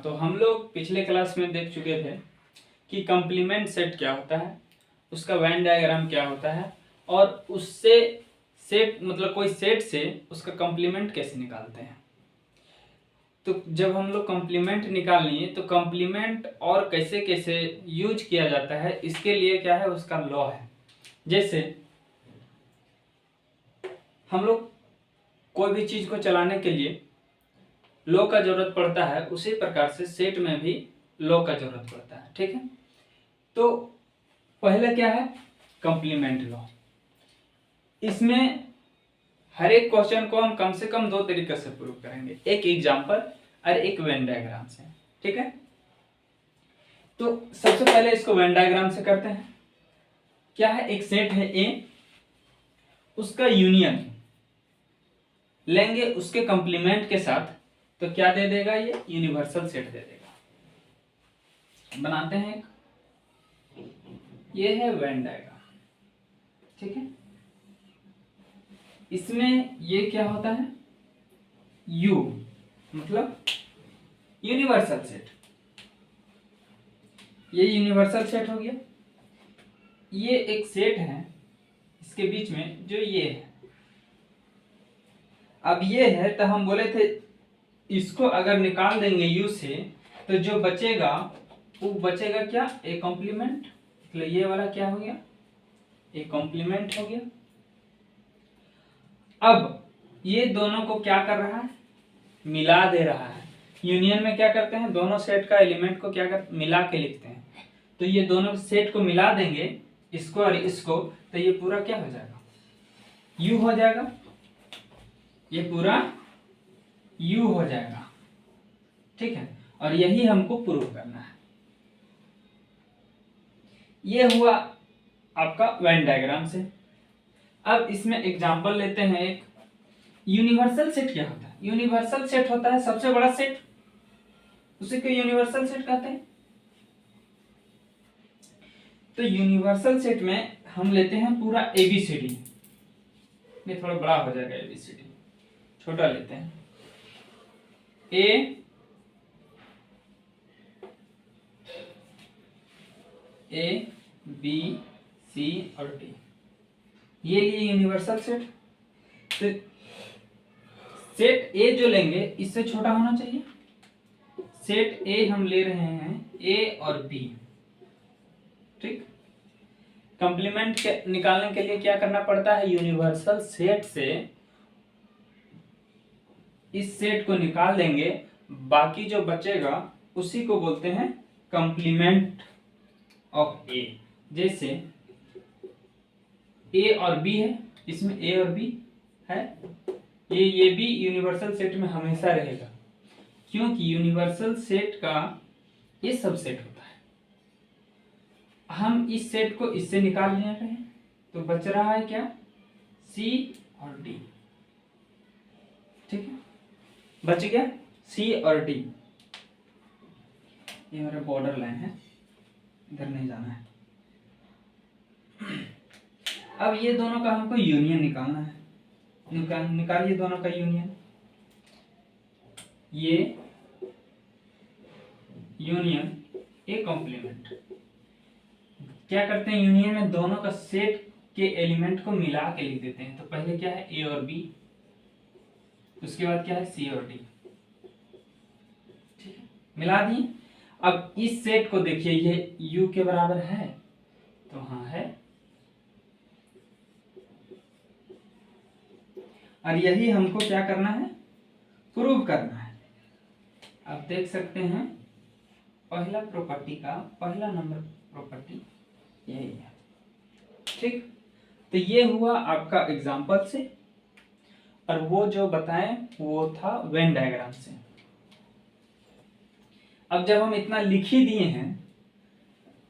तो हम लोग पिछले क्लास में देख चुके थे कि कंप्लीमेंट सेट क्या होता है, उसका वेन डायग्राम क्या होता है और उससे सेट मतलब कोई सेट से उसका कंप्लीमेंट कैसे निकालते हैं। तो जब हम लोग कंप्लीमेंट निकालेंगे तो कंप्लीमेंट और कैसे कैसे यूज किया जाता है, इसके लिए क्या है उसका लॉ है। जैसे हम लोग कोई भी चीज को चलाने के लिए लॉ का जरूरत पड़ता है, उसी प्रकार से सेट में भी लॉ का जरूरत पड़ता है। ठीक है, तो पहले क्या है कंप्लीमेंट लॉ। इसमें हर एक क्वेश्चन को हम कम से कम दो तरीके से प्रूव करेंगे, एक एग्जांपल और एक वेन डायग्राम से। ठीक है, तो सबसे पहले इसको वेन डायग्राम से करते हैं। क्या है, एक सेट है ए, उसका यूनियन लेंगे उसके कंप्लीमेंट के साथ, तो क्या दे देगा, ये यूनिवर्सल सेट दे देगा। बनाते हैं एक, ये है वेन डायग्राम। ठीक है, इसमें ये क्या होता है, यू मतलब यूनिवर्सल सेट। ये यूनिवर्सल सेट हो गया। ये एक सेट है इसके बीच में जो ये है। अब ये है तो हम बोले थे इसको अगर निकाल देंगे यू से तो जो बचेगा वो बचेगा क्या, ए कॉम्प्लीमेंट। मतलब ये वाला क्या हो गया, ए कॉम्प्लीमेंट हो गया। अब ये दोनों को क्या कर रहा है, मिला दे रहा है। यूनियन में क्या करते हैं, दोनों सेट का एलिमेंट को क्या कर मिला के लिखते हैं। तो ये दोनों सेट को मिला देंगे, इसको और इसको, तो ये पूरा क्या हो जाएगा, यू हो जाएगा। ये पूरा यू हो जाएगा। ठीक है, और यही हमको प्रूव करना है। ये हुआ आपका वेन डायग्राम से। अब इसमें एग्जांपल लेते हैं एक। यूनिवर्सल सेट क्या होता है, यूनिवर्सल सेट होता है सबसे बड़ा सेट, उसी को यूनिवर्सल सेट कहते हैं। तो यूनिवर्सल सेट में हम लेते हैं पूरा एबीसीडी। ये थोड़ा बड़ा हो जाएगा, एबीसीडी छोटा लेते हैं। ए बी सी और डी, ये लिए यूनिवर्सल सेट। तो सेट ए जो लेंगे इससे छोटा होना चाहिए। सेट ए हम ले रहे हैं ए और बी। ठीक, कंप्लीमेंट निकालने के लिए क्या करना पड़ता है, यूनिवर्सल सेट से इस सेट को निकाल देंगे, बाकी जो बचेगा उसी को बोलते हैं कंप्लीमेंट ऑफ ए। जैसे ए और बी है, इसमें ए और बी है, ये भी यूनिवर्सल सेट में हमेशा रहेगा, क्योंकि यूनिवर्सल सेट का ये सब सेट होता है। हम इस सेट को इससे निकाल ले रहे हैं, तो बच रहा है क्या, सी और डी। ठीक है, बच गया सी और डी। ये मेरा बॉर्डर लाइन है, इधर नहीं जाना है। अब ये दोनों का हमको यूनियन निकालना है। निकालिए दोनों का यूनियन। ये यूनियन ए कॉम्प्लीमेंट। क्या करते हैं, यूनियन में दोनों का सेट के एलिमेंट को मिला के लिख देते हैं। तो पहले क्या है, ए और बी, उसके बाद क्या है, सी और डी। ठीक है, मिला दिए। अब इस सेट को देखिए, ये यू के बराबर है, तो हाँ है, और यही हमको क्या करना है, प्रूव करना है। आप देख सकते हैं पहला प्रॉपर्टी का पहला नंबर प्रॉपर्टी यही है। ठीक, तो ये हुआ आपका एग्जांपल से, और वो जो बताएं वो था वेन डायग्राम से। अब जब हम इतना लिख ही दिए हैं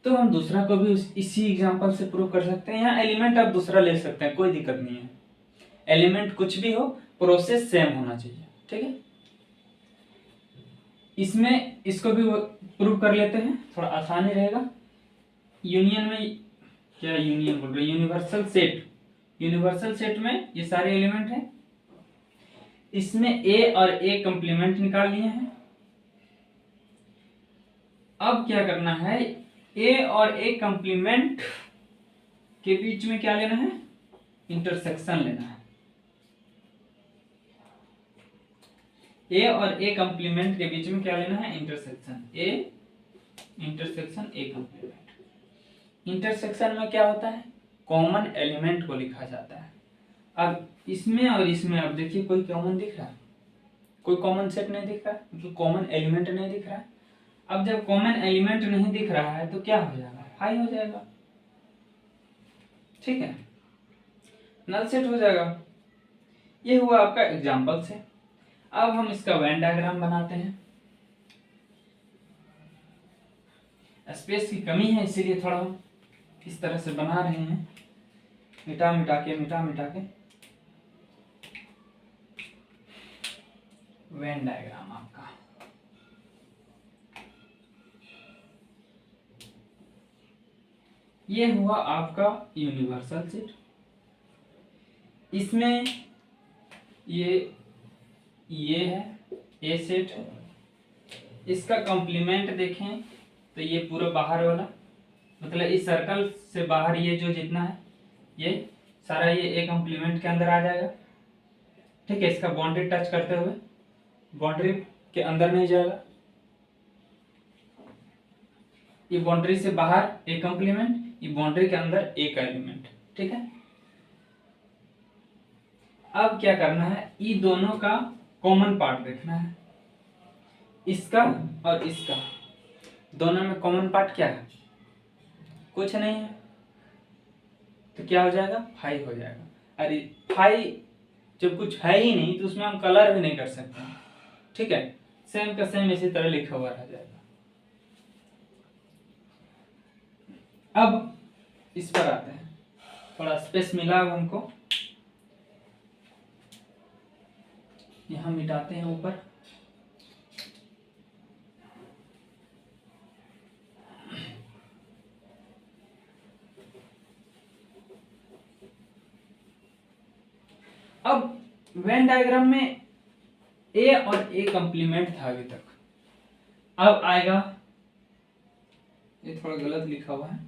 तो हम दूसरा को भी इसी एग्जांपल से प्रूव कर सकते हैं। यहाँ एलिमेंट आप दूसरा ले सकते हैं, कोई दिक्कत नहीं है। एलिमेंट कुछ भी हो, प्रोसेस सेम होना चाहिए। ठीक है, इसमें इसको भी प्रूव कर लेते हैं, थोड़ा आसानी रहेगा। यूनियन में क्या, यूनियन बोल रहे, यूनिवर्सल सेट। यूनिवर्सल सेट में ये सारे एलिमेंट हैं, इसमें ए और ए कंप्लीमेंट निकाल लिए हैं। अब क्या करना है, ए और ए कंप्लीमेंट के बीच में क्या लेना है, इंटरसेक्शन लेना है। ए और ए कंप्लीमेंट के बीच में क्या लेना है, intersection. A intersection A complement. Intersection में क्या होता है, कॉमन एलिमेंट को लिखा जाता है। अब इसमें और इसमें अब देखिए कोई कॉमन दिख रहा है, कोई कॉमन सेट नहीं दिख रहा है, मतलब कॉमन एलिमेंट नहीं दिख रहा है। अब जब कॉमन एलिमेंट नहीं दिख रहा है तो क्या हो जाएगा, हाई हो जाएगा, ठीक है, नल सेट हो जाएगा। ये हुआ आपका एग्जाम्पल से। अब हम इसका वेन डायग्राम बनाते हैं। स्पेस की कमी है इसीलिए थोड़ा हम इस तरह से बना रहे हैं, मिटा मिटा के वेन डायग्राम आपका। ये हुआ आपका यूनिवर्सल सेट। इसमें ये है ए सेट है। इसका कंप्लीमेंट देखें तो ये पूरा बाहर वाला, मतलब इस सर्कल से बाहर ये जो जितना है ये सारा ये ए कंप्लीमेंट के अंदर आ जाएगा, ठीक है। इसका बाउंड्री टच करते हुए बाउंड्री के अंदर नहीं जाएगा, ये बाउंड्री से बाहर ए कंप्लीमेंट, ये बाउंड्री के अंदर एक एलिमेंट, ठीक है। अब क्या करना है, ये दोनों का कॉमन पार्ट देखना है, इसका और इसका, दोनों में कॉमन पार्ट क्या है, कुछ नहीं है, तो क्या हो जाएगा, फाई हो जाएगा। अरे फाई जब कुछ है ही नहीं तो उसमें हम कलर भी नहीं कर सकते, ठीक है। सेम का सेम इसी तरह लिखा हुआ रह जाएगा। अब इस पर आते हैं, थोड़ा स्पेस मिला अब हमको, यहां मिटाते हैं ऊपर। अब वेन डायग्राम में ए और ए कंप्लीमेंट था अभी तक, अब आएगा, ये थोड़ा गलत लिखा हुआ है,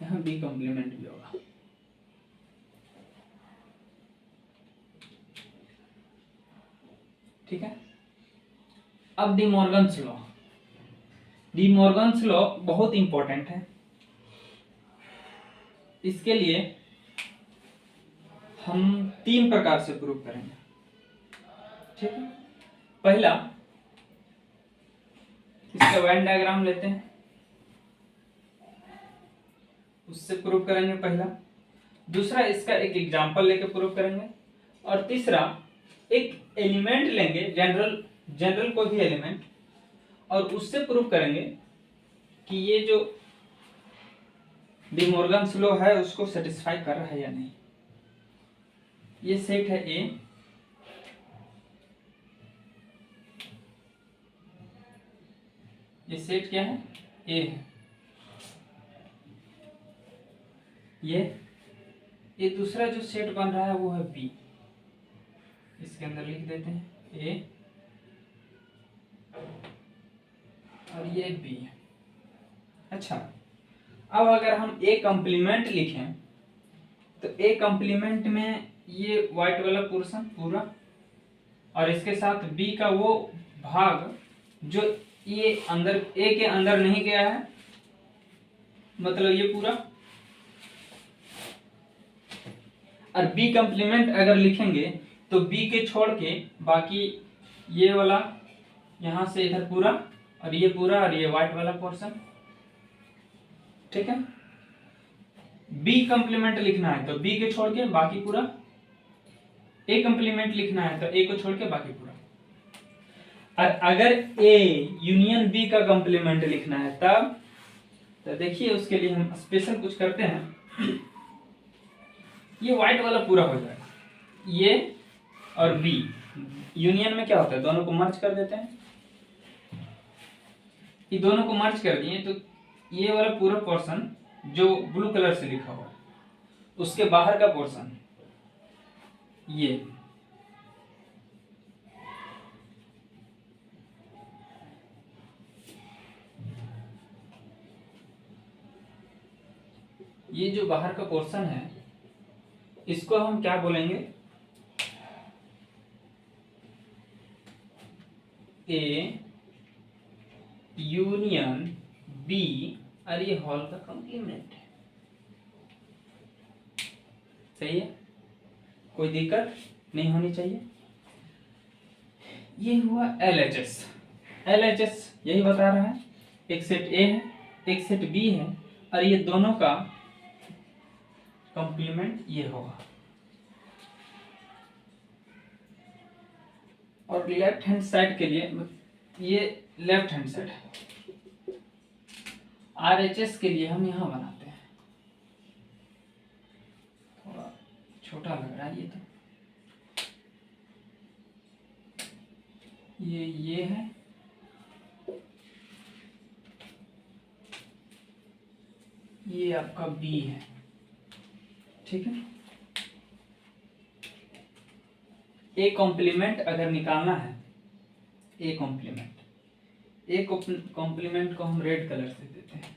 यहाँ बी कंप्लीमेंट भी होगा, ठीक है। अब D Morgan's law, D Morgan's law बहुत इंपॉर्टेंट है। इसके लिए हम 3 प्रकार से प्रूव करेंगे, ठीक है। पहला, इसका वेन डायग्राम लेते हैं, उससे प्रूव करेंगे पहला। दूसरा, इसका एक एग्जांपल लेके प्रूव करेंगे। और तीसरा, एक एलिमेंट लेंगे, जनरल कोई भी एलिमेंट, और उससे प्रूव करेंगे कि ये जो डी मॉर्गन्स लॉ है उसको सेटिस्फाई कर रहा है या नहीं। ये सेट है ए, ये सेट क्या है, ए है। ये दूसरा जो सेट बन रहा है वो है बी, इसके अंदर लिख देते हैं ए और ये बी है। अच्छा, अब अगर हम ए कंप्लीमेंट लिखें तो ए कंप्लीमेंट में ये व्हाइट वाला पोर्शन पूरा, और इसके साथ बी का वो भाग जो ये अंदर ए के अंदर नहीं गया है, मतलब ये पूरा। और बी कंप्लीमेंट अगर लिखेंगे तो बी के छोड़ के बाकी ये वाला यहां से इधर पूरा, और ये पूरा, और ये व्हाइट वाला पोर्शन, ठीक है। बी कंप्लीमेंट लिखना है तो बी के छोड़ के बाकी पूरा, ए कंप्लीमेंट लिखना है तो ए को छोड़ के बाकी पूरा। और अगर ए यूनियन बी का कंप्लीमेंट लिखना है तब, तो देखिए उसके लिए हम स्पेशल कुछ करते हैं, ये व्हाइट वाला पूरा हो जाएगा, ये और बी यूनियन में क्या होता है, दोनों को मर्ज कर देते हैं। ये दोनों को मर्ज कर दिए तो ये वाला पूरा पोर्शन जो ब्लू कलर से लिखा हुआ है, उसके बाहर का पोर्शन ये, ये जो बाहर का पोर्शन है इसको हम क्या बोलेंगे, ए यूनियन बी, और ये हॉल का कॉम्प्लीमेंट है। सही है, कोई दिक्कत नहीं होनी चाहिए। ये हुआ LHS। LHS यही बता रहा है, एक सेट ए है एक सेट बी है, और ये दोनों का कॉम्प्लीमेंट ये होगा। और लेफ्ट हैंड साइड के लिए ये लेफ्ट हैंड साइड है, RHS के लिए हम यहां बनाते हैं, थोड़ा छोटा लग रहा है ये, तो ये है, ये आपका बी है। ठीक है, ए कॉम्प्लीमेंट अगर निकालना है, ए कॉम्प्लीमेंट को हम रेड कलर से देते हैं।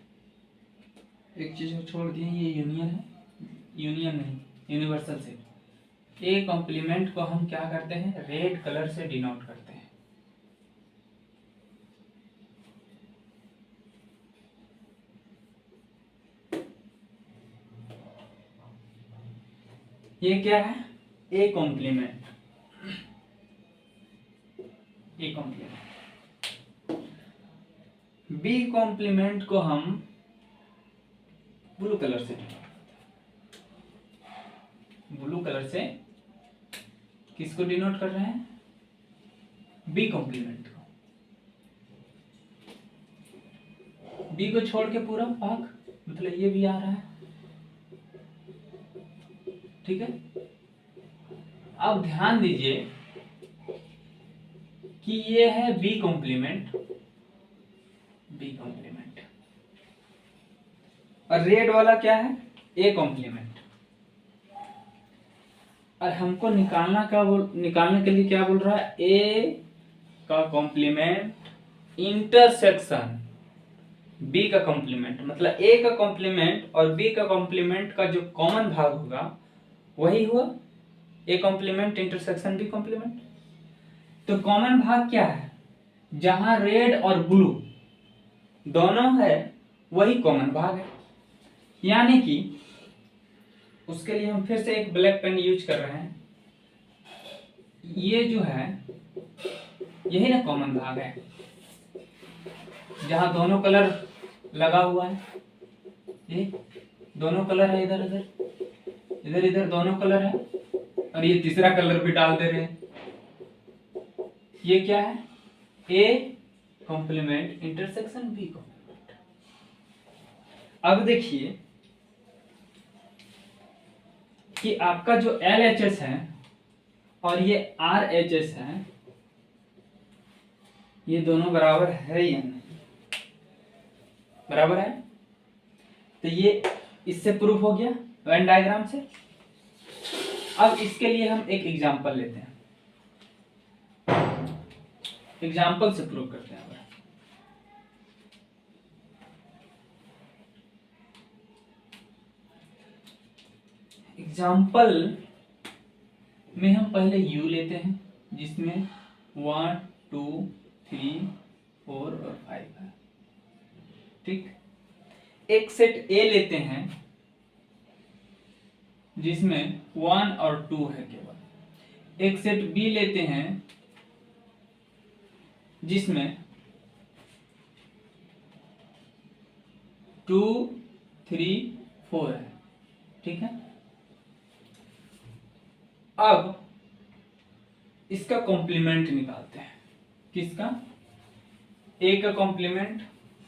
एक चीज को छोड़ दिए, ये यूनियन है, यूनियन नहीं यूनिवर्सल सेट। ए कॉम्प्लीमेंट को हम क्या करते हैं, रेड कलर से डिनोट करते हैं। ये क्या है, A complement, A complement. B complement को हम ब्लू कलर से, ब्लू कलर से किसको डिनोट कर रहे हैं, बी कॉम्प्लीमेंट को। बी को छोड़ के पूरा भाग, मतलब ये भी आ रहा है। ठीक है, अब ध्यान दीजिए कि ये है बी कॉम्प्लीमेंट, बी कॉम्प्लीमेंट, और रेड वाला क्या है, ए कॉम्प्लीमेंट। और हमको निकालने के लिए क्या बोल रहा है, ए का कॉम्प्लीमेंट इंटरसेक्शन बी का कॉम्प्लीमेंट, मतलब ए का कॉम्प्लीमेंट और बी का कॉम्प्लीमेंट का जो कॉमन भाग होगा वही हुआ A complement intersection B complement. तो कॉमन भाग क्या है, जहां रेड और ब्लू दोनों है वही कॉमन भाग है। यानी कि उसके लिए हम फिर से एक ब्लैक पेन यूज कर रहे हैं। ये जो है यही ना कॉमन भाग है, जहां दोनों कलर लगा हुआ है, ये दोनों कलर है, इधर इधर इधर इधर दोनों कलर है, और ये तीसरा कलर भी डाल दे रहे हैं। ये क्या है, A complement intersection B complement. अब देखिए कि आपका जो LHS है और ये RHS है, ये दोनों बराबर है या नहीं, बराबर है। तो ये इससे प्रूफ हो गया वेन डायग्राम से। अब इसके लिए हम एक एग्जांपल लेते हैं, एग्जांपल से प्रूव करते हैं। एग्जांपल में हम पहले U लेते हैं, जिसमें 1 2 3 4 और 5 है। ठीक, एक सेट A लेते हैं जिसमें 1 और 2 है केवल। एक सेट B लेते हैं जिसमें 2 3 4 है। ठीक है, अब इसका कॉम्प्लीमेंट निकालते हैं। किसका, A का कॉम्प्लीमेंट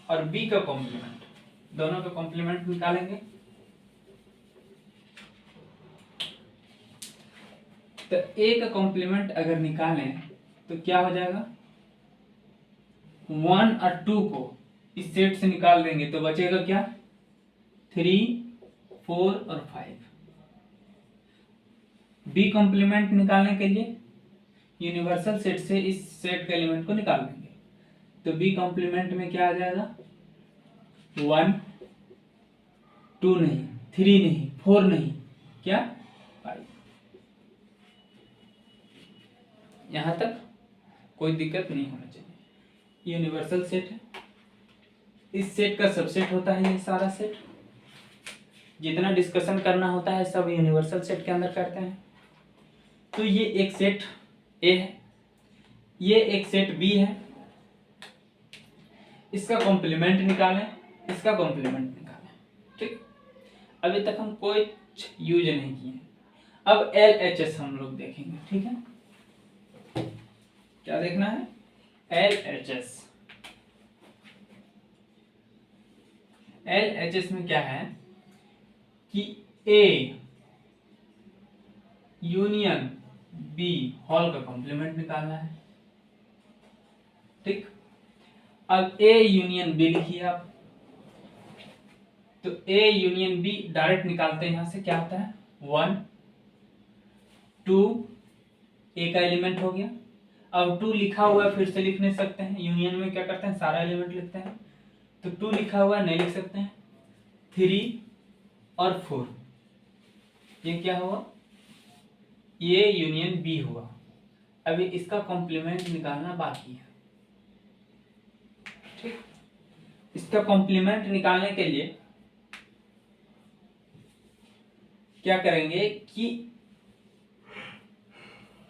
और B का कॉम्प्लीमेंट, दोनों का कॉम्प्लीमेंट निकालेंगे। तो A का कॉम्प्लीमेंट अगर निकालें तो क्या हो जाएगा, 1 और 2 को इस सेट से निकाल देंगे तो बचेगा क्या, 3 4 और 5। बी कॉम्प्लीमेंट निकालने के लिए यूनिवर्सल सेट से इस सेट के एलिमेंट को निकाल देंगे। तो बी कॉम्प्लीमेंट में क्या आ जाएगा, 1 2 नहीं 3 नहीं, 4 नहीं, क्या 5। यहां तक कोई दिक्कत नहीं होना चाहिए। यूनिवर्सल सेट है, इस सेट का सबसेट होता है ये सारा सेट। जितना डिस्कशन करना होता है सब यूनिवर्सल सेट के अंदर करते हैं। तो ये एक सेट ए है, ये एक सेट बी है, इसका कॉम्प्लीमेंट निकालें, इसका कॉम्प्लीमेंट निकालें। ठीक, अभी तक हम कोई यूज नहीं किए। अब LHS हम लोग देखेंगे। ठीक है, क्या देखना है? LHS। LHS में क्या है कि A यूनियन B होल का कॉम्प्लीमेंट निकालना है। ठीक, अब A यूनियन B लिखिए आप, तो A यूनियन B डायरेक्ट निकालते हैं। यहां से क्या होता है? 1 2, A का एलिमेंट हो गया। अब 2 लिखा हुआ है, फिर से लिख नहीं सकते हैं, यूनियन में क्या करते हैं सारा एलिमेंट लिखते हैं। तो 2 लिखा हुआ है, नहीं लिख सकते हैं। 3 और 4, ये क्या हुआ? ये यूनियन बी हुआ। अभी इसका कॉम्प्लीमेंट निकालना बाकी है। ठीक, इसका कॉम्प्लीमेंट निकालने के लिए क्या करेंगे कि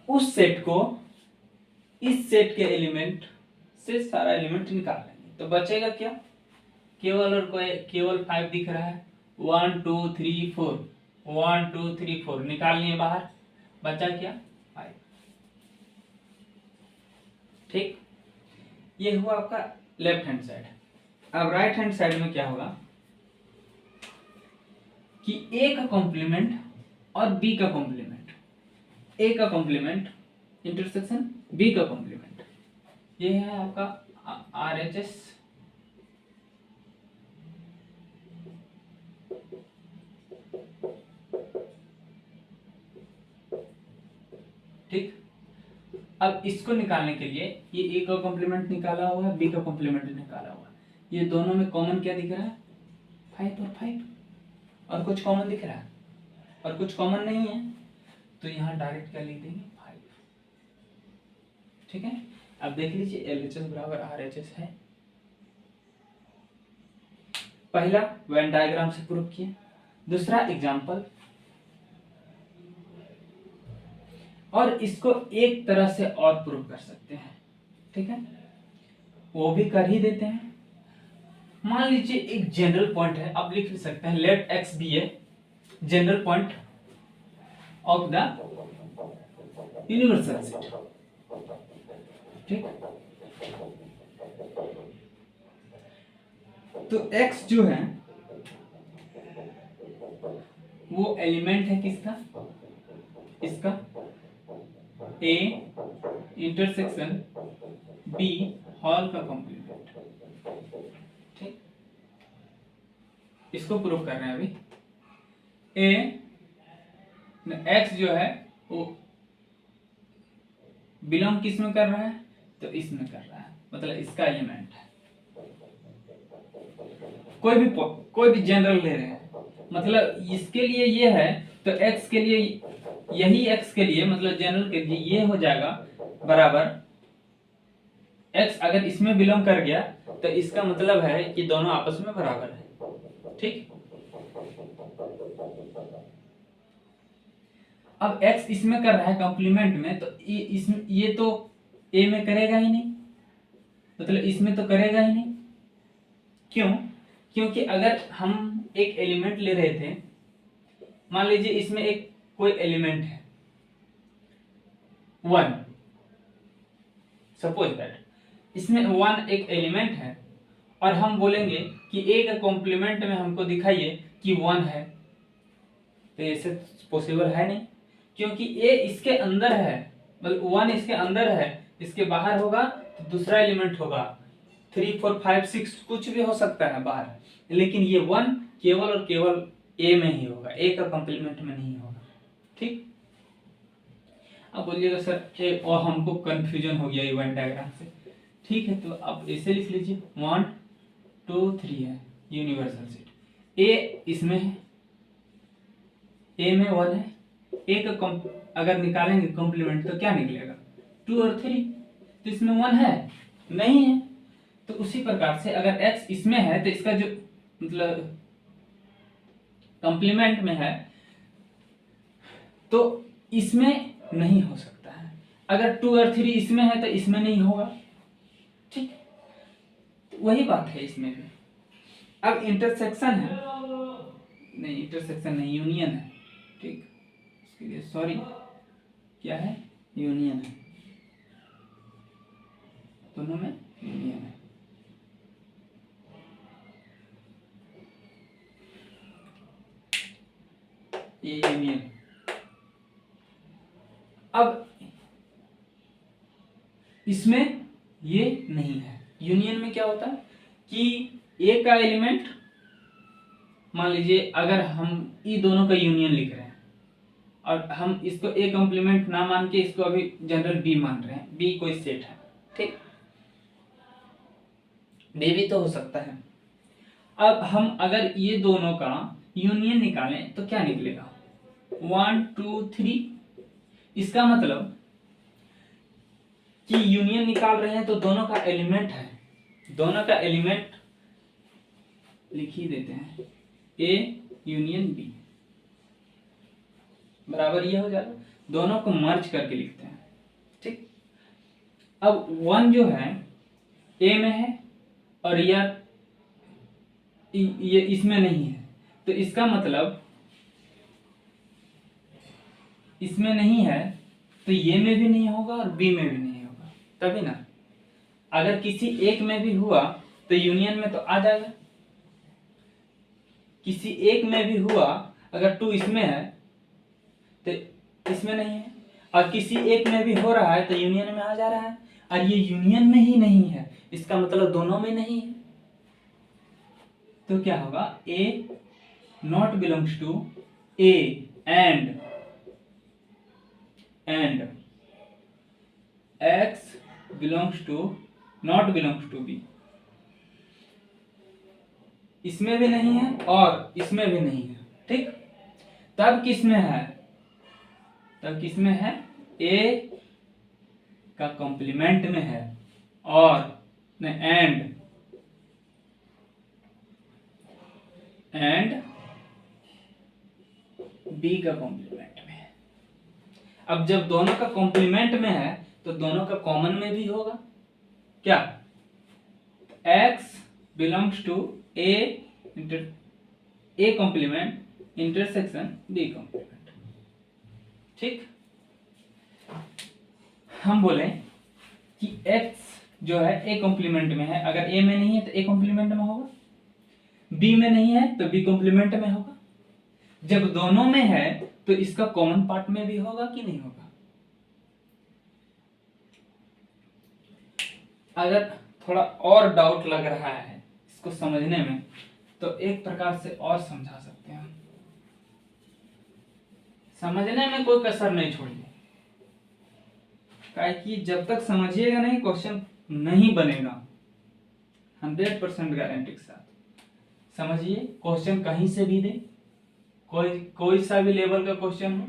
उस सेट को इस सेट के एलिमेंट से सारा एलिमेंट निकाल लेंगे। तो बचेगा क्या? केवल और कोई केवल 5 दिख रहा है। 1 2 3 4, 1 2 3 4 निकाल लिए बाहर, बचा क्या? 5। ठीक, ये हुआ आपका लेफ्ट हैंड साइड। अब राइट हैंड साइड में क्या होगा कि ए का कॉम्प्लीमेंट और बी का कॉम्प्लीमेंट, ए का कॉम्प्लीमेंट इंटरसेक्शन बी का कॉम्प्लीमेंट, ये है आपका RHS। ठीक, अब इसको निकालने के लिए ये ए का कॉम्प्लीमेंट निकाला हुआ है, बी का कॉम्प्लीमेंट निकाला हुआ है, ये दोनों में कॉमन क्या दिख रहा है? 5 और 5। और कुछ कॉमन दिख रहा है? और कुछ कॉमन नहीं है, तो यहाँ डायरेक्ट क्या लिख देंगे? 5। ठीक है, अब देख लीजिए LHS बराबर RHS है। पहला वेन डायग्राम से प्रूव किया। दूसरा एग्जांपल, और इसको एक तरह से और प्रूव कर सकते हैं। ठीक है, वो भी कर ही देते हैं। मान लीजिए एक जनरल पॉइंट है, आप लिख सकते हैं let x be a general point of the universal set. ठीक, तो x जो है वो एलिमेंट है किसका? इसका A इंटरसेक्शन B होल का कॉम्प्लीमेंट। ठीक, इसको प्रूव कर रहे हैं अभी। x जो है वो बिलोंग किस में कर रहा है? तो इसमें कर रहा है, मतलब इसका एलिमेंट है। कोई भी जनरल ले रहे हैं, मतलब इसके लिए ये है, तो x के लिए यही x के लिए मतलब जनरल के लिए ये हो जाएगा बराबर x अगर इसमें बिलोंग कर गया तो इसका मतलब है कि दोनों आपस में बराबर है। ठीक, अब x इसमें कर रहा है कॉम्प्लीमेंट में, तो ये तो a में करेगा ही नहीं, मतलब इसमें तो करेगा ही नहीं। क्यों? क्योंकि अगर हम एक एलिमेंट ले रहे थे, मान लीजिए इसमें एक कोई एलिमेंट है 1, सपोज दैट इसमें 1 एक एलिमेंट है, और हम बोलेंगे कि a का कॉम्प्लीमेंट में हमको दिखाइए कि 1 है, तो ऐसे पॉसिबल है नहीं, क्योंकि a इसके अंदर है, मतलब 1 इसके अंदर है, इसके बाहर होगा तो दूसरा एलिमेंट होगा। 3 4 5 6 कुछ भी हो सकता है बाहर, लेकिन ये 1 केवल और केवल a में ही होगा, a का कॉम्प्लीमेंट में नहीं होगा। ठीक, अब बोलिएगा सर और हमको कंफ्यूजन हो गया इवेंट डायग्राम से। ठीक है, तो आप ऐसे लिख लीजिए 1 2 3 है यूनिवर्सल सेट, a इसमें है, ए में 1 है, ए का अगर निकालेंगे कॉम्प्लीमेंट तो क्या निकलेगा 2 और 3, तो इसमें 1 है नहीं है। तो उसी प्रकार से अगर x इसमें है तो इसका जो मतलब कॉम्प्लीमेंट में है तो इसमें नहीं हो सकता है। अगर 2 और 3 इसमें है तो इसमें नहीं होगा, ठीक। तो वही बात है इसमें भी। अब इंटरसेक्शन है, नहीं इंटरसेक्शन नहीं, यूनियन है, ठीक। इसके लिए सॉरी, क्या है, यूनियन है, दोनों में यूनियन है। ये यूनियन। अब इसमें ये नहीं है। यूनियन में क्या होता है कि ए का एलिमेंट, मान लीजिए अगर हम ई दोनों का यूनियन लिख रहे हैं और हम इसको ए कॉम्प्लीमेंट ना मान के इसको अभी जनरल बी मान रहे हैं, बी कोई सेट है, ठीक, बी भी तो हो सकता है। अब हम अगर ये दोनों का यूनियन निकालें तो क्या निकलेगा 1 2 3। इसका मतलब कि यूनियन निकाल रहे हैं तो दोनों का एलिमेंट है, दोनों का एलिमेंट लिख ही देते हैं, ए यूनियन बी बराबर ये हो जाएगा। दोनों को मर्ज करके लिखते हैं, ठीक। अब 1 जो है ए में है और ये इसमें नहीं है, तो इसका मतलब इसमें नहीं है तो ये में भी नहीं होगा और बी में भी नहीं होगा, तभी ना। अगर किसी एक में भी हुआ तो यूनियन में तो आ जाएगा, किसी एक में भी हुआ, अगर 2 इसमें है तो इसमें नहीं है, और किसी एक में भी हो रहा है तो यूनियन में आ जा रहा है, और ये यूनियन में ही नहीं है, इसका मतलब दोनों में नहीं है। तो क्या होगा A not belongs to A and x belongs to not belongs to B. इसमें भी नहीं है और इसमें भी नहीं है, ठीक। तब किसमें है, तब किसमें है a का कॉम्प्लीमेंट में है और एंड b का कॉम्प्लीमेंट में है। अब जब दोनों का कॉम्प्लीमेंट में है तो दोनों का कॉमन में भी होगा, क्या, x belongs to a complement intersection b complement, ठीक। हम बोले कि x जो है a कॉम्प्लीमेंट में है, अगर a में नहीं है तो a कॉम्प्लीमेंट में होगा, b में नहीं है तो b कॉम्प्लीमेंट में होगा। जब दोनों में है तो इसका कॉमन पार्ट में भी होगा कि नहीं होगा। अगर थोड़ा और डाउट लग रहा है इसको समझने में तो एक प्रकार से और समझा सकते हैं, समझने में कोई कसर नहीं छोड़िए, कि जब तक समझिएगा नहीं क्वेश्चन नहीं बनेगा, 100% गारंटी के साथ। समझिए, क्वेश्चन कहीं से भी दे, कोई सा भी लेवल का क्वेश्चन हो,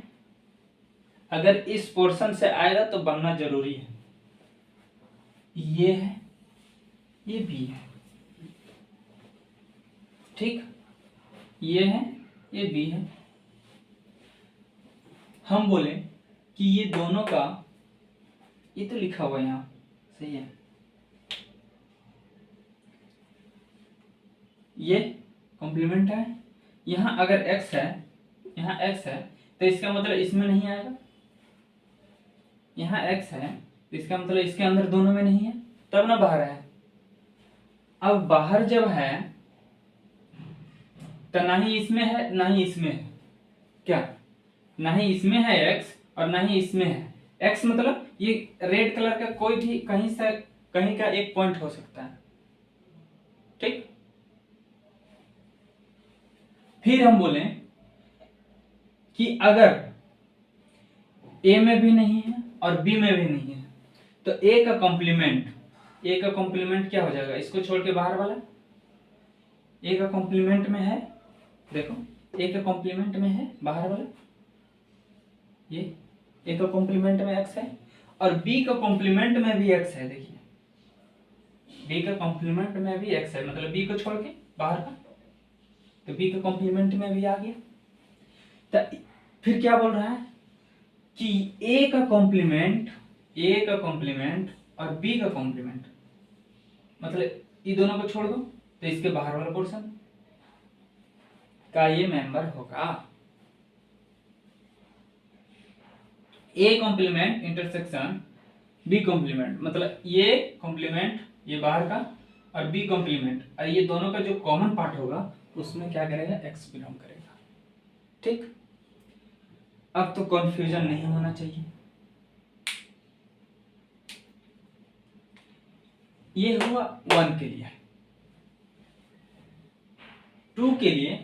अगर इस पोर्शन से आएगा तो बनना जरूरी है। ये है, ये भी है, ठीक, ये है, ये भी है। हम बोले कि ये दोनों का, ये तो लिखा हुआ है यहाँ, सही है, ये कॉम्प्लीमेंट है। यहाँ अगर x है, यहाँ x है तो इसका मतलब इसमें नहीं आएगा, यहाँ x है तो इसका मतलब इसके अंदर दोनों में नहीं है, तब ना बाहर है। अब बाहर जब है तो ना ही इसमें है ना ही इसमें है, क्या, ना ही इसमें है x और ना ही इसमें है। x मतलब ये रेड कलर का कोई भी कहीं से कहीं का एक पॉइंट हो सकता है, ठीक। फिर हम बोले कि अगर a में भी नहीं है और b में भी नहीं है तो a का कॉम्प्लीमेंट क्या हो जाएगा, इसको छोड़ के बाहर वाला a का कॉम्प्लीमेंट में है, देखो ए के कॉम्प्लीमेंट में है बाहर वाला, ये ए का कॉम्प्लीमेंट में x है और b का कॉम्प्लीमेंट में भी x है। देखिए b का कॉम्प्लीमेंट में भी x है, मतलब b को छोड़ के बाहर का, तो b का कॉम्प्लीमेंट में भी आ गया। तो फिर क्या बोल रहा है कि a का कॉम्प्लीमेंट और b का कॉम्प्लीमेंट, मतलब ये दोनों को छोड़ दो तो इसके बाहर वाला पोर्शन का ये मेंबर होगा। A complement intersection B complement, मतलब ये कॉम्प्लीमेंट ये बाहर का और बी कॉम्प्लीमेंट, और ये दोनों का जो कॉमन पार्ट होगा उसमें क्या करेगा, एक्स बिलोंग करेगा। ठीक, अब तो कंफ्यूजन नहीं होना चाहिए। ये हुआ 1 के लिए। 2 के लिए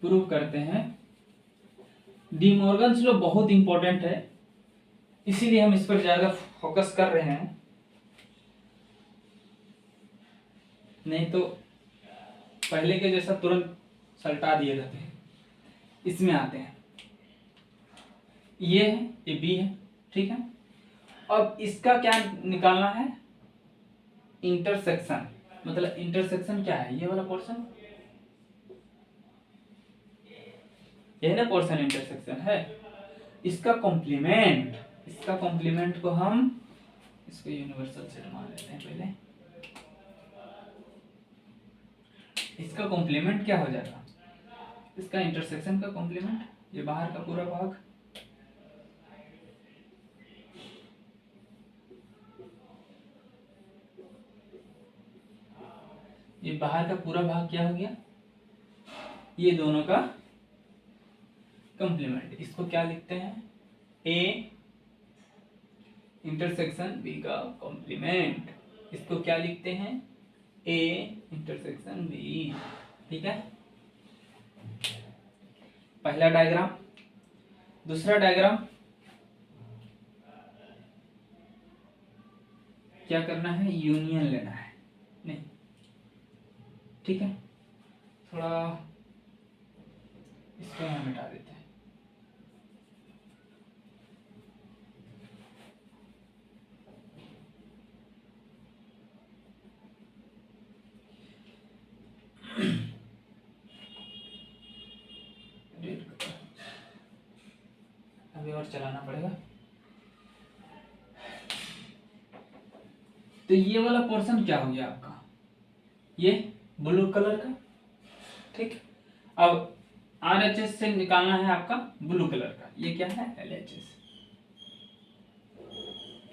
प्रूव करते हैं। डी मॉर्गन्स लॉ बहुत इंपॉर्टेंट है, इसीलिए हम इस पर ज्यादा फोकस कर रहे हैं, नहीं तो पहले के जैसा तुरंत सल्टा दिए जाते हैं। इसमें आते हैं, ये है, ये बी है, ठीक है। अब इसका क्या निकालना है, इंटरसेक्शन, मतलब इंटरसेक्शन क्या है, ये वाला पोर्शन, ये ना पोर्शन इंटरसेक्शन है। इसका कॉम्प्लीमेंट को हम इसको यूनिवर्सल सेट मान लेते हैं पहले। इसका कॉम्प्लीमेंट क्या हो जाएगा, इसका इंटरसेक्शन का कॉम्प्लीमेंट, ये बाहर का पूरा भाग, ये बाहर का पूरा भाग क्या हो गया, ये दोनों का कॉम्प्लीमेंट। इसको क्या लिखते हैं, ए इंटरसेक्शन बी का कॉम्प्लीमेंट। इसको क्या लिखते हैं, ए इंटरसेक्शन बी। ठीक है, पहला डायग्राम। दूसरा डायग्राम क्या करना है, यूनियन लेना है, नहीं ठीक है, थोड़ा इसको यहाँ मिटा देते हैं। अभी और चलाना पड़ेगा। तो ये वाला पोर्शन क्या हो गया आपका, ये ब्लू कलर का, ठीक। अब RHS से निकालना है आपका ब्लू कलर का, ये क्या है, LHS,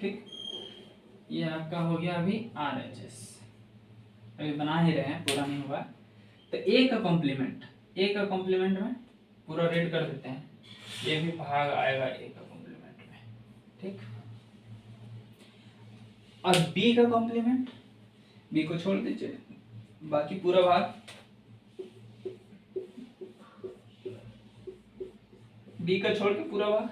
ठीक। ये आपका हो गया अभी RHS, अभी बना ही रहे हैं, पूरा नहीं हुआ। तो ए का कॉम्प्लीमेंट में पूरा रेड कर देते हैं, ये भी भाग आएगा ए का कॉम्प्लीमेंट में, ठीक। और बी का कॉम्प्लीमेंट, बी को छोड़ दीजिए, बाकी पूरा भाग बी का छोड़ के पूरा भाग,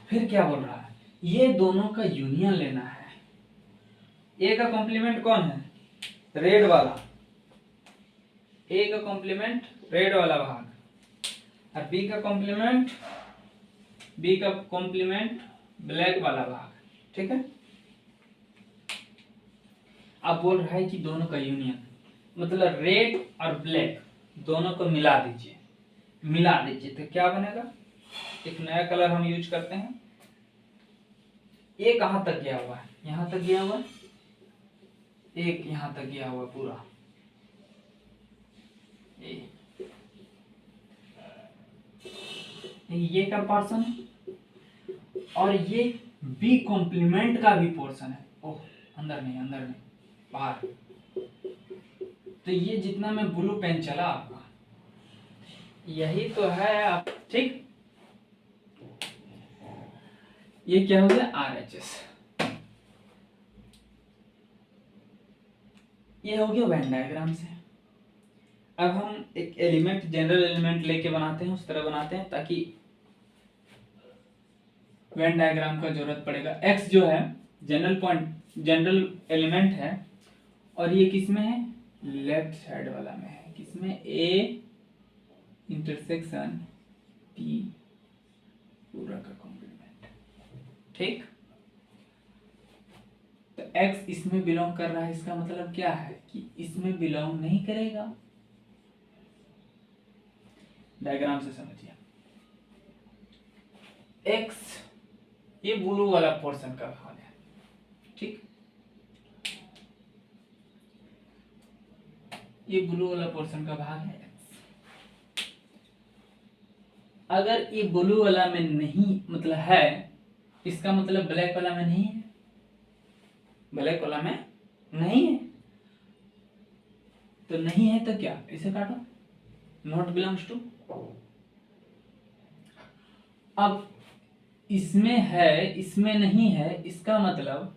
फिर क्या बोल रहा है, ये दोनों का यूनियन लेना है। ए का कॉम्प्लीमेंट कौन है, रेड वाला, ए का कॉम्प्लीमेंट रेड वाला भाग, और बी का कॉम्प्लीमेंट ब्लैक वाला भाग, ठीक है। अब बोल रहा है कि दोनों का यूनियन, मतलब रेड और ब्लैक दोनों को मिला दीजिए तो क्या बनेगा, एक नया कलर हम यूज करते हैं। ये कहां तक गया हुआ है, यहां तक गया हुआ है, एक यहां तक गया हुआ पूरा, ये का पोर्शन है, और ये बी कॉम्प्लीमेंट का भी पोर्शन है। ओह, अंदर नहीं बाहर। तो ये जितना में ब्लू पेन चला आपका, यही तो है आप, ठीक। ये क्या हो गया, RHS, ये हो गया वेन डायग्राम से। अब हम एक जनरल एलिमेंट लेके बनाते हैं, उस तरह बनाते हैं ताकि वेन डायग्राम का जरूरत पड़ेगा। x जो है जनरल एलिमेंट है, और ये किस में है, लेफ्ट साइड वाला में है, किसमें, ए इंटरसेक्शन बी पूरा का कॉम्प्लीमेंट। ठीक, तो x इसमें बिलोंग कर रहा है, इसका मतलब क्या है कि इसमें बिलोंग नहीं करेगा। डायग्राम से समझिए, x ये ब्लू वाला पोर्शन का भाग है, ठीक, ये ब्लू वाला पोर्शन का भाग है x। अगर ये ब्लू वाला में नहीं मतलब है, इसका मतलब ब्लैक वाला में नहीं है, ब्लैक वाला में नहीं है, तो नहीं है तो क्या, इसे काटो, नॉट बिलोंग्स टू। अब इसमें है इसमें नहीं है, इसका मतलब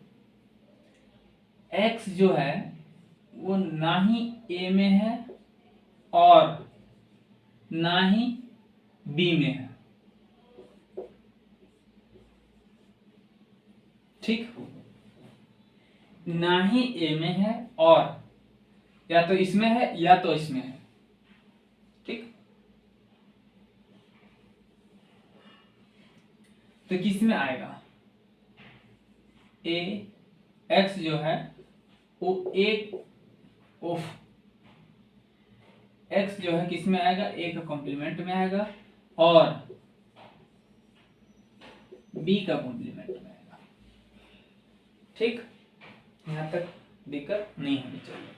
x जो है वो ना ही a में है और ना ही b में है, ठीक, ना ही a में है और या तो इसमें है या तो इसमें है, ठीक, तो किस में आएगा, a x जो है वो एक ऑफ x जो है किस में आएगा, a का कॉम्प्लीमेंट में आएगा और b का कॉम्प्लीमेंट में आएगा, ठीक, यहां तक दिक्कत नहीं होनी चाहिए।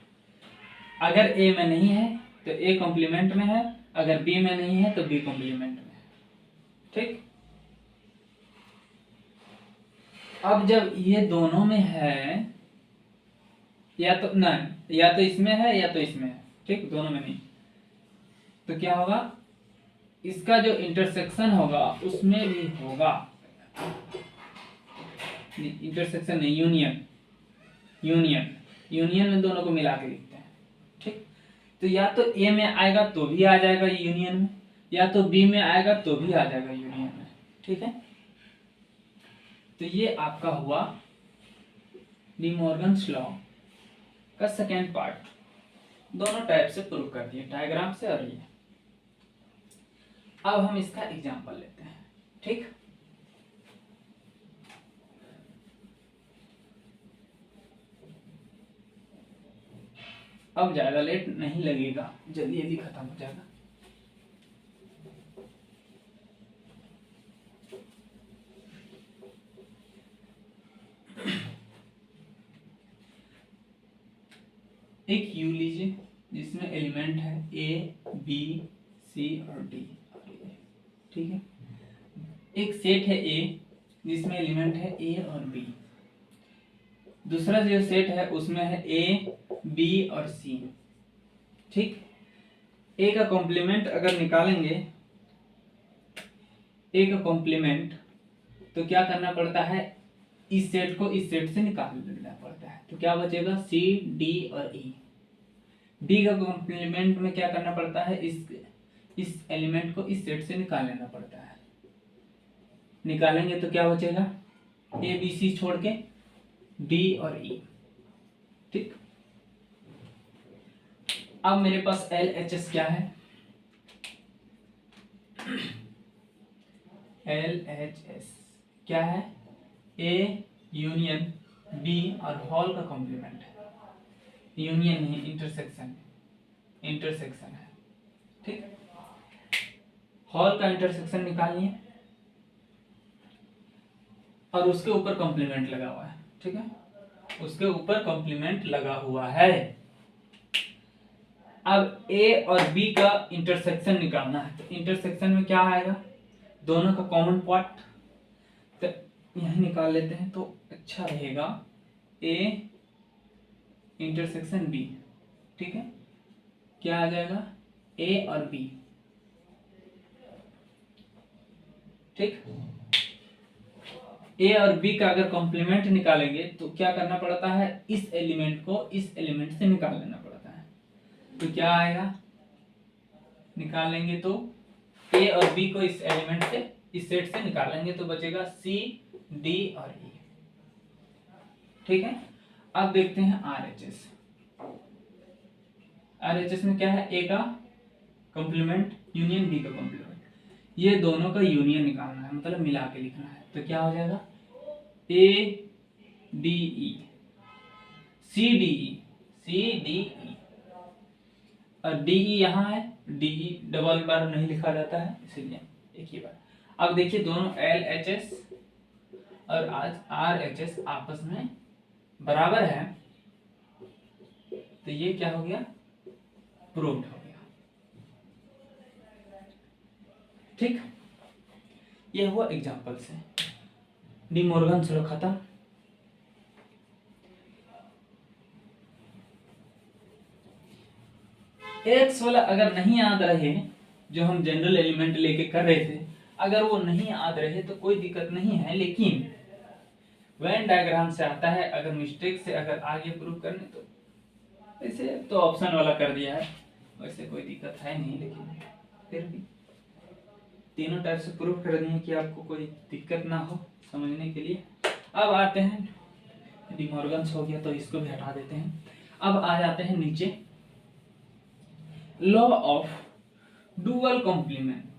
अगर a में नहीं है तो a कॉम्प्लीमेंट में है, अगर b में नहीं है तो b कॉम्प्लीमेंट में है, ठीक। अब जब ये दोनों में है, या तो ना, या तो इसमें है या तो इसमें है, ठीक, दोनों में नहीं, तो क्या होगा, इसका जो इंटरसेक्शन होगा उसमें भी होगा, इंटरसेक्शन नहीं, यूनियन, यूनियन, यूनियन में दोनों को मिला के लिखते हैं, ठीक, तो या तो ए में आएगा तो भी आ जाएगा यूनियन में, या तो बी में आएगा तो भी आ जाएगा यूनियन में, ठीक है। तो ये आपका हुआ डी मॉर्गन्स लॉ का सेकेंड पार्ट, दोनों टाइप से प्रूव कर दिए, डायग्राम से और ये। अब हम इसका एग्जांपल लेते हैं, ठीक, अब ज्यादा लेट नहीं लगेगा, जल्दी जल्दी खत्म हो जाएगा। एक यू लीजिए जिसमें एलिमेंट है ए बी सी और डी, ठीक है। एक सेट है ए जिसमें एलिमेंट है ए और बी, दूसरा जो सेट है उसमें है ए बी और सी, ठीक। ए का कॉम्प्लीमेंट अगर निकालेंगे, ए का कॉम्प्लीमेंट, तो क्या करना पड़ता है, इस सेट को इस सेट से निकाल लेना पड़ता है, तो क्या बचेगा, सी डी और ई। डी का कॉम्प्लीमेंट में क्या करना पड़ता है, इस एलिमेंट को इस सेट से निकाल लेना पड़ता है, निकालेंगे तो क्या बचेगा, ए बी सी छोड़ के डी और ई, ठीक। अब मेरे पास एल एच एस क्या है, एल एच एस क्या है, ए यूनियन बी और हॉल का कॉम्प्लीमेंट है, यूनियन नहीं, इंटरसेक्शन, इंटरसेक्शन है, ठीक। हॉल का इंटरसेक्शन निकालिए और उसके ऊपर कॉम्प्लीमेंट लगा हुआ है, ठीक है, उसके ऊपर कॉम्प्लीमेंट लगा हुआ है। अब ए और बी का इंटरसेक्शन निकालना है, तो इंटरसेक्शन में क्या आएगा, दोनों का कॉमन पार्ट, तो यही निकाल लेते हैं तो अच्छा रहेगा, ए इंटरसेक्शन बी, ठीक है, क्या आ जाएगा, ए और बी, ठीक। ए और बी का अगर कॉम्प्लीमेंट निकालेंगे तो क्या करना पड़ता है, इस एलिमेंट को इस एलिमेंट से निकाल लेना पड़ता है, तो क्या आएगा, निकाल लेंगे तो ए और बी को इस एलिमेंट से इस सेट से निकालेंगे तो बचेगा सी डी और ई, ठीक है। अब देखते हैं आर एच एस। RHS में क्या है, ए का कॉम्प्लीमेंट यूनियन बी का कॉम्प्लीमेंट, ये दोनों का यूनियन निकालना है, मतलब मिला के लिखना है। तो क्या हो जाएगा, A D E C D E C D E, और डी ई यहाँ है, डी ई डबल बार नहीं लिखा जाता है इसीलिए एक ही बार। अब देखिए दोनों एल एच एस और आज आर एच एस आपस में बराबर है, तो ये क्या हो गया, प्रूव्ड हो गया। ठीक, ये हुआ एग्जांपल से। डी मॉर्गन चलो खत्म। एक्स वाला अगर नहीं याद रहे, जो हम जनरल एलिमेंट लेके कर रहे थे, अगर वो नहीं याद रहे तो कोई दिक्कत नहीं है, लेकिन वेन डायग्राम से आता है, अगर मिस्टेक से अगर आगे प्रूव करने तो ऐसे तो ऑप्शन वाला कर दिया है, वैसे कोई दिक्कत है नहीं, लेकिन फिर भी तीनों टाइप से प्रूव कर दिए कि आपको कोई दिक्कत ना हो समझने के लिए। अब आते हैं, डी मॉर्गन्स हो गया तो इसको भी हटा देते हैं। अब आ जाते हैं नीचे, लॉ ऑफ डुअल कॉम्प्लीमेंट।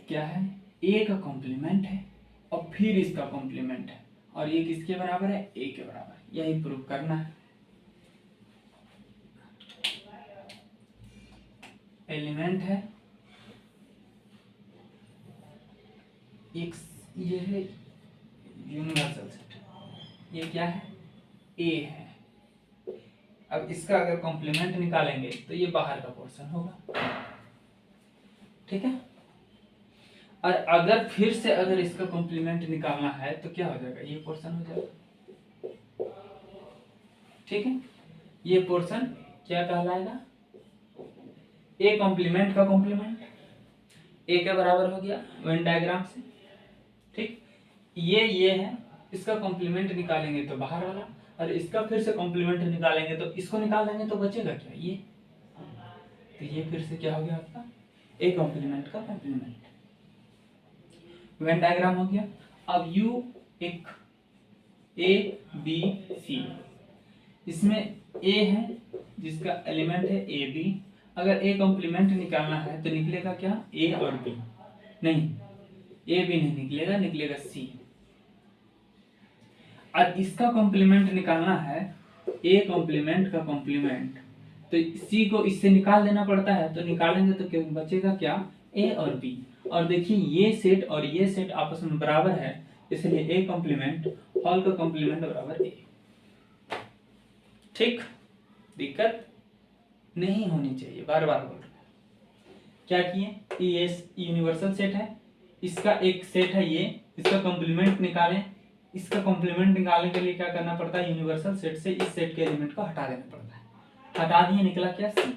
क्या है, ए का कॉम्प्लीमेंट है और फिर इसका कॉम्प्लीमेंट है, और ये किसके बराबर है, ए के बराबर, यही प्रूव करना है। एलिमेंट है एक, ये है यूनिवर्सल सेट, ये क्या है, ए है। अब इसका अगर कॉम्प्लीमेंट निकालेंगे तो ये बाहर का पोर्शन होगा, ठीक है। और अगर फिर से अगर इसका कॉम्प्लीमेंट निकालना है तो क्या हो जाएगा, ये पोर्शन हो जाएगा, ठीक है। ये पोर्शन क्या कहलाएगा, ए कॉम्प्लीमेंट का कॉम्प्लीमेंट, ए के बराबर हो गया वेन डायग्राम से, ठीक। ये है, इसका कॉम्प्लीमेंट निकालेंगे तो बाहर वाला, और इसका फिर से कॉम्प्लीमेंट निकालेंगे तो इसको निकाल देंगे तो बचेगा क्या, ये। तो ये फिर से क्या हो गया आपका, ए कॉम्प्लीमेंट का कॉम्प्लीमेंट, वेन डायग्राम हो गया। अब यू एक ए बी सी, इसमें ए है जिसका एलिमेंट है ए बी, अगर ए कॉम्प्लीमेंट निकालना है तो निकलेगा क्या, ए और बी, नहीं ए बी नहीं निकलेगा, निकलेगा सी। और इसका कॉम्प्लीमेंट निकालना है, ए कॉम्प्लीमेंट का कॉम्प्लीमेंट, तो सी को इससे निकाल देना पड़ता है, तो निकालेंगे तो क्या बचेगा, क्या, ए और बी। और देखिए ये सेट और ये सेट आपस में बराबर है, इसलिए ए कॉम्प्लीमेंट ऑल का कॉम्प्लीमेंट बराबर ए, ठीक। दिक्कत नहीं होनी चाहिए, बार बार बोल रहे हैं। क्या किए, ये यूनिवर्सल सेट है, इसका एक सेट है ये, इसका कॉम्प्लीमेंट निकालें। इसका कॉम्प्लीमेंट निकालने के लिए क्या करना पड़ता है, यूनिवर्सल सेट से इस सेट के एलिमेंट को हटा देना पड़ता है, हटा दिए, निकला क्या, सी।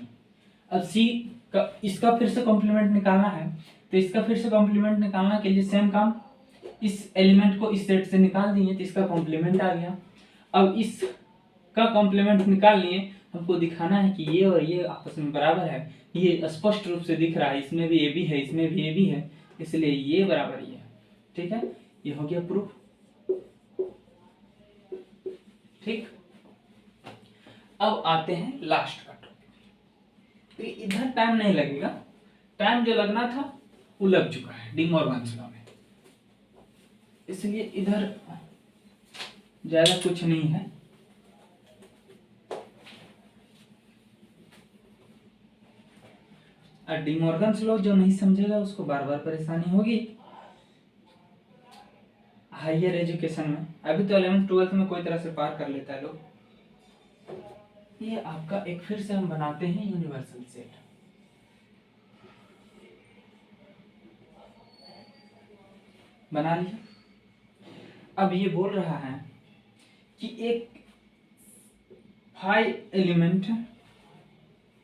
अब सी का इसका फिर से कॉम्प्लीमेंट निकालना है, तो इसका फिर से कॉम्प्लीमेंट निकालना के लिए सेम काम, इस एलिमेंट को इस सेट से निकाल दिए तो इसका कॉम्प्लीमेंट आ गया। अब इसका कॉम्प्लीमेंट निकाल लिए, हमको दिखाना है कि ये और ये आपस में बराबर है, ये स्पष्ट रूप से दिख रहा है, इसमें भी ए बी है, इसमें भी ए बी है, इसलिए ये बराबर ये है, ठीक है। ये हो गया प्रूफ, ठीक। अब आते हैं लास्ट का टॉपिक, तो इधर टाइम नहीं लगेगा, टाइम जो लगना था वो लग चुका है डी मॉर्गन्स लॉ में, इसलिए इधर ज्यादा कुछ नहीं है। और डी मॉर्गन्स लॉ जो नहीं समझेगा उसको बार बार परेशानी होगी हायर एजुकेशन में। अभी तो 11th 12th में कोई तरह से पार कर लेता है लोग। ये आपका एक फिर से हम बनाते हैं यूनिवर्सल सेट, बना लिया। अब ये बोल रहा है कि एक 5 एलिमेंट है,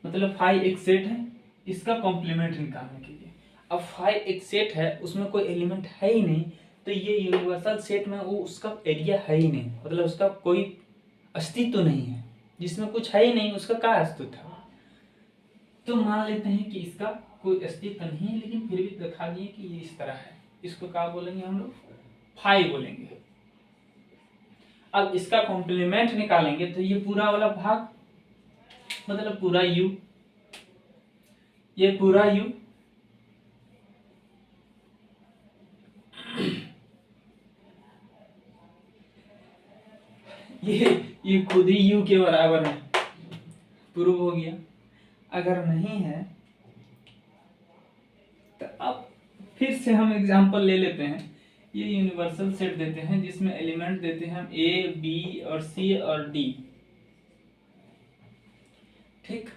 मतलब 5 एक सेट है, इसका कॉम्प्लीमेंट निकालने के लिए। अब 5 एक सेट है, उसमें कोई एलिमेंट है ही नहीं, तो ये यूनिवर्सल सेट में वो उसका एरिया है ही नहीं, मतलब उसका कोई अस्तित्व नहीं है। जिसमें कुछ है ही नहीं उसका क्या अस्तित्व है। तो मान लेते हैं कि इसका कोई अस्तित्व नहीं है, लेकिन फिर भी दिखा दिए कि ये इस तरह है, इसको क्या बोलेंगे हम लोग, फाई बोलेंगे। अब इसका कॉम्प्लीमेंट निकालेंगे तो ये पूरा वाला भाग मतलब पूरा u, ये पूरा u ये खुद ही u के बराबर है, प्रूव हो गया। अगर नहीं है तो अब फिर से हम एग्जांपल ले लेते हैं। ये यूनिवर्सल सेट देते हैं जिसमें एलिमेंट देते हैं हम a, b और c और d। ठीक,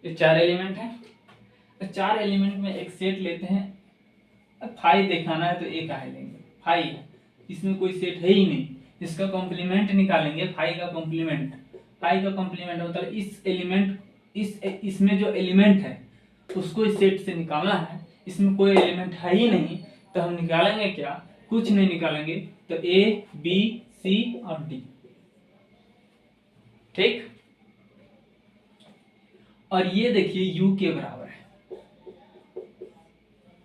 ये 4 एलिमेंट हैं। 4 एलिमेंट में एक सेट लेते हैं। अब फाई दिखाना है तो एक है लेंगे, फाई है, इसमें कोई सेट है ही नहीं। इसका कॉम्प्लीमेंट निकालेंगे, फाई का कॉम्प्लीमेंट। फाई का कॉम्प्लीमेंट मतलब इस एलिमेंट इसमें जो एलिमेंट है उसको इस सेट से निकालना है। इसमें कोई एलिमेंट है ही नहीं तो हम निकालेंगे क्या, कुछ नहीं निकालेंगे, तो a, b, c और d। ठीक, और ये देखिए u के बराबर है।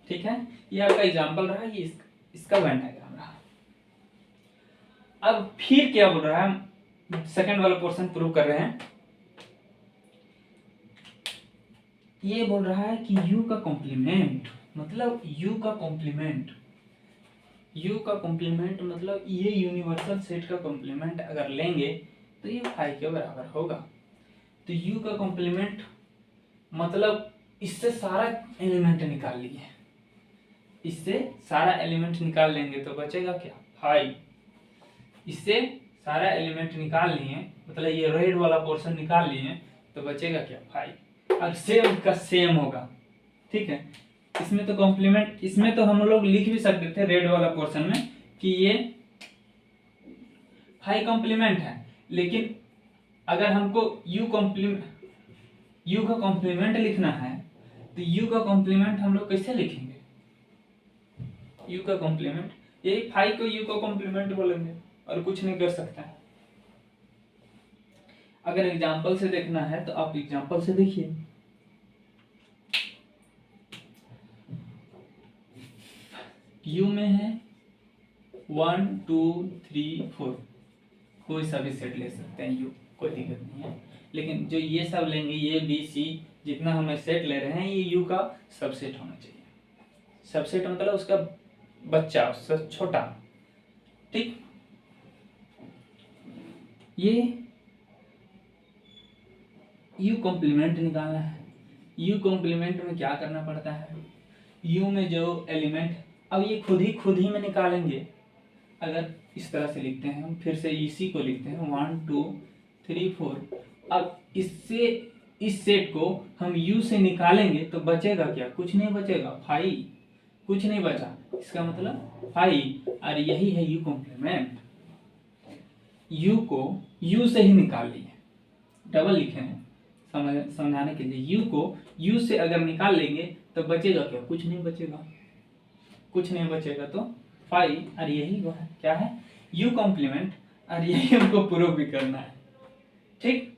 ठीक है, ये आपका एग्जांपल रहा, ये इसका वेन डायग्राम रहा। अब फिर क्या बोल रहा है, सेकंड वाला पोर्शन प्रूव कर रहे हैं। ये बोल रहा है कि u का कॉम्प्लीमेंट मतलब u का कॉम्प्लीमेंट, u का कॉम्प्लीमेंट मतलब ये यूनिवर्सल सेट का कॉम्प्लीमेंट अगर लेंगे तो ये फाई के बराबर होगा। तो u का कॉम्प्लीमेंट मतलब इससे सारा एलिमेंट निकाल लिए, इससे सारा एलिमेंट निकाल लेंगे तो बचेगा क्या, फाई। इससे सारा एलिमेंट निकाल लिए मतलब ये रेड वाला पोर्शन निकाल लिए तो बचेगा क्या, फाई। और सेम का सेम होगा। ठीक है, इसमें तो कॉम्प्लीमेंट, इसमें तो हम लोग लिख भी सकते थे रेड वाला पोर्शन में कि ये फाई कॉम्प्लीमेंट है, लेकिन अगर हमको u का कॉम्प्लीमेंट लिखना है तो u का कॉम्प्लीमेंट हम लोग कैसे लिखेंगे, u का कॉम्प्लीमेंट यही फाई को u का कॉम्प्लीमेंट बोलेंगे और कुछ नहीं कर सकता है। अगर एग्जांपल से देखना है तो आप एग्जांपल से देखिए। u में है 1 2 3 4, कोई सा भी सेट ले सकते हैं u, कोई दिक्कत नहीं है। लेकिन जो ये सब लेंगे, ये बी सी जितना हमें सेट ले रहे हैं ये u का सबसेट होना चाहिए। सबसेट मतलब उसका बच्चा, उससे छोटा। ठीक, ये u कॉम्प्लीमेंट निकालना है। u कॉम्प्लीमेंट में क्या करना पड़ता है, u में जो एलिमेंट, अब ये खुद ही में निकालेंगे। अगर इस तरह से लिखते हैं हम, फिर से इसी को लिखते हैं 1 2 3 4। अब इससे इस सेट को हम u से निकालेंगे तो बचेगा क्या, कुछ नहीं बचेगा, फाई। कुछ नहीं बचा, इसका मतलब फाई। और यही है u कॉम्प्लीमेंट। u को u से ही निकाल लिए, डबल लिखे हैं समझाने के लिए। u को u से अगर निकाल लेंगे तो बचेगा क्या, कुछ नहीं बचेगा, कुछ नहीं बचेगा तो फाई। और यही वो है क्या है, u कॉम्प्लीमेंट। और यही हमको प्रूव भी करना है। ठीक।